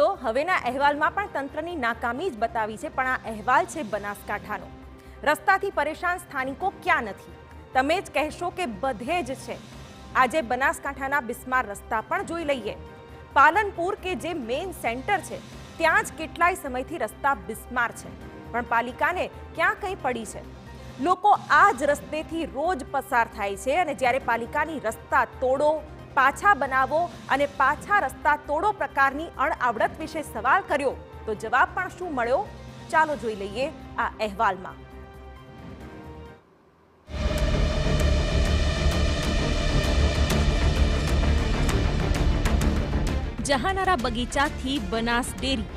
તો હવેના અહેવાલમાં પણ તંત્રની નાકામી જ બતાવી છે, પણ આ અહેવાલ છે બનાસકાંઠાનો। રસ્તાથી પરેશાન સ્થાનિકો ક્યાં નથી? તમે જ કહેશો કે બધે જ છે। આજે બનાસકાંઠાના બિસ્માર રસ્તા પણ જોઈ લઈએ। પાલનપુર કે જે મેઇન સેન્ટર છે ત્યાં જ કેટલાય સમયથી રસ્તા બિસ્માર છે, પણ પાલિકાને ક્યાં કંઈ પડી છે? લોકો આ જ રસ્તેથી રોજ પસાર થાય છે અને જ્યારે પાલિકાની રસ્તા તોડો, પાછા બનાવો અને પાછા રસ્તા તોડો પ્રકારની અણઆવડત વિશે સવાલ કર્યો તો જવાબ પણ શું મળ્યો? ચાલો જોઈ લઈએ આ અહેવાલમાં। જહાનારા બગીચાથી બનાસ ડેરી,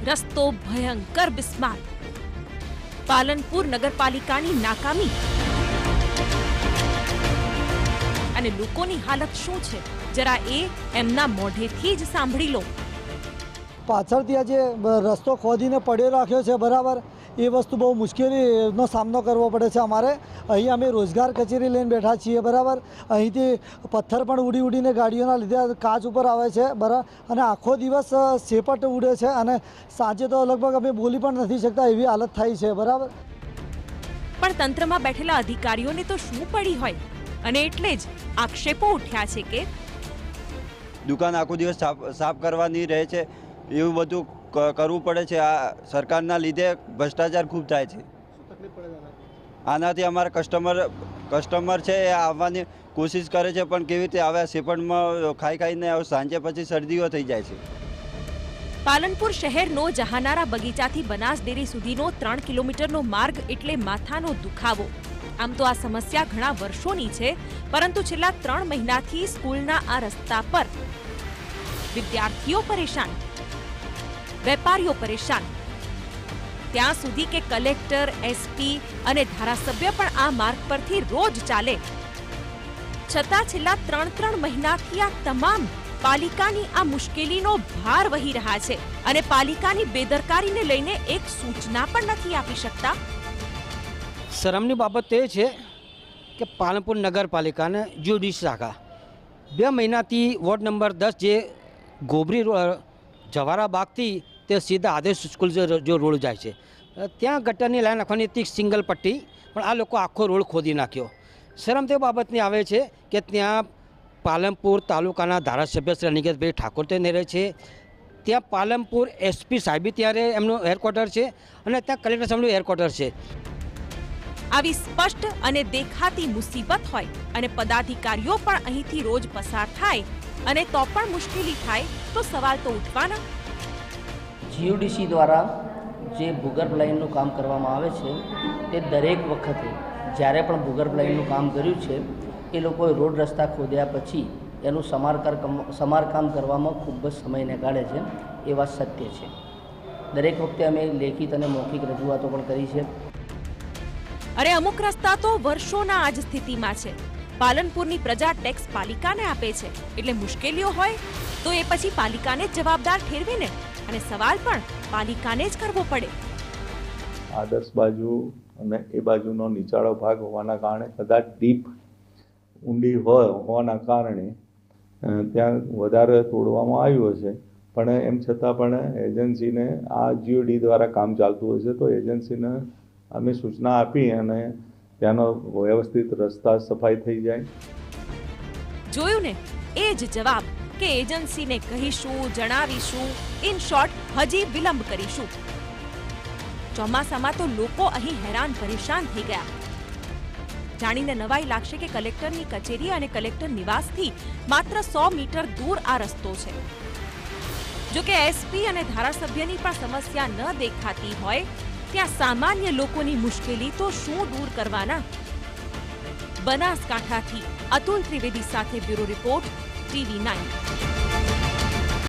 રસ્તો ભયંકર બિસ્માર। પાલનપુર નગરપાલિકાની નાકામી અને લોકોની હાલત શું છે જરા એ એમના મોઢેથી જ સાંભળી લો। પાછળથી આ જે રસ્તો ખોદીને પડ્યો રાખ્યો છે, બરાબર, એ વસ્તુ બહુ મુશ્કેલીનો સામનો કરવો પડે છે અમારે। અહીં અમે રોજગાર કચેરી લઈને બેઠા છીએ, બરાબર। અહીંથી પથ્થર પણ ઉડી ઉડીને ગાડીઓના લીધે કાચ ઉપર આવે છે, બરાબર, અને આખો દિવસ સેપટ ઉડે છે અને સાંજે તો લગભગ અમે બોલી પણ નથી શકતા એવી હાલત થાય છે, બરાબર। પણ તંત્રમાં બેઠેલા અધિકારીઓને તો શું પડી હોય, અને એટલે જ આક્ષેપો ઉઠ્યા છે કે દુકાન આખો દિવસ સાફ કરવાની રહે છે, એવું બધું કરવું પડે છે। આ સરકારના લીધે ભ્રષ્ટાચાર ખૂબ થાય છે। આનાથી અમારા કસ્ટમર છે એ આવવાની કોશિશ કરે છે, પણ કેવી રીતે આવે? સેપટમાં ખાઈને સાંજે પછી શરદીઓ થઈ જાય છે। પાલનપુર શહેરનો જહાનારા બગીચાથી બનાસ ડેરી સુધીનો 3 કિલોમીટરનો માર્ગ એટલે માથાનો દુખાવો। આમ તો આ સમસ્યા ઘણા વર્ષોની છે, પરંતુ છેલ્લા 3 મહિનાથી સ્કૂલના આ રસ્તા પર વિદ્યાર્થીઓ પરેશાન, વેપારીઓ પરેશાન, ત્યાં સુધી કે કલેક્ટર, એસપી અને ધારાસભ્ય પણ આ માર્ગ પરથી રોજ ચાલે, છતાં છેલ્લા 3 મહિનાથી આ તમામ પાલિકાની આ મુશ્કેલીનો ભાર વહી રહ્યા છે અને પાલિકાની બેદરકારીને લઈને એક સૂચના પણ નથી આપી શકતા। શરમની બાબત એ છે કે પાલનપુર નગરપાલિકાને જ્યુડિશિયલ શાખા 2 મહિનાથી વોર્ડ નંબર 10 જે ગોબરી જવારા બાગથી તે સીધા આદેશ સ્કૂલ જો રોડ જાય છે ત્યાં ગટરની લાઈન નાખવાની હતી સિંગલ પટ્ટી, પણ આ લોકો આખો રોડ ખોદી નાખ્યો। શરમ તે બાબતની આવે છે કે ત્યાં પાલનપુર તાલુકાના ધારાસભ્ય શ્રી અનિકેતભાઈ ઠાકોર તેને રહે છે, ત્યાં પાલનપુર એસપી સાહેબી ત્યારે એમનું હેડક્વાર્ટર છે અને ત્યાં કલેક્ટર સાહેબનું હેડક્વાર્ટર છે। આવી સ્પષ્ટ અને દેખાતી મુસીબત હોય અને પદાધિકારીઓ પણ અહીંથી રોજ પસાર થાય અને તો પણ મુશ્કેલી થાય તો સવાલ તો ઉઠવાના। જીયુડીસી દ્વારા જે ભૂગર્ભ લાઇનનું કામ કરવામાં આવે છે તે દરેક વખતે જ્યારે પણ ભૂગર્ભ લાઇનનું કામ કર્યું છે એ લોકોએ રોડ રસ્તા ખોદ્યા પછી એનું સમારકામ કરવામાં ખૂબ જ સમય કાઢે છે, એ વાત સત્ય છે। દરેક વખતે અમે લેખિત અને મૌખિક રજૂઆતો પણ કરી છે। અરે અમુક રસ્તા તો વર્ષોના આજ સ્થિતિમાં છે। પાલનપુરની પ્રજા ટેક્સ પાલિકાને આપે છે, એટલે મુશ્કેલીઓ હોય તો એ પછી પાલિકાને જ જવાબદાર ઠેરવીને અને સવાલ પણ પાલિકાને જ કરવો પડે। આદર્શ બાજુ અને એ બાજુનો નીચાળો ભાગ હોવાના કારણે કદાચ ડીપ ઊંડી હોવાના કારણે ત્યાં વધારે તોડવામાં આવ્યું હશે, પણ એમ છતાં પણ એજન્સીને આ જીઓડી દ્વારા કામ ચાલતું હશે તો એજન્સીને અમે સૂચના આપી અને ત્યાંનો વ્યવસ્થિત રસ્તા સફાઈ થઈ જાય। જોયું ને, એ જ જવાબ કે એજન્સીને કહીશું, જણાવીશું, ઇન શોર્ટ હજી વિલંબ કરીશું। ચોમાસામાં તો લોકો અહીં હેરાન પરેશાન થઈ ગયા। જાણીને નવાઈ લાગશે કે કલેક્ટરની કચેરી અને કલેક્ટર નિવાસથી માત્ર 100 મીટર દૂર આ રસ્તો છે। જો કે એસપી અને ધારાસભ્યની પણ સમસ્યા ન દેખાતી હોય ત્યાં સામાન્ય લોકોની મુશ્કેલી તો શું દૂર કરવાના। બનાસકાંઠાથી અતુલ ત્રિવેદી સાથે બ્યુરો રિપોર્ટ, TV9।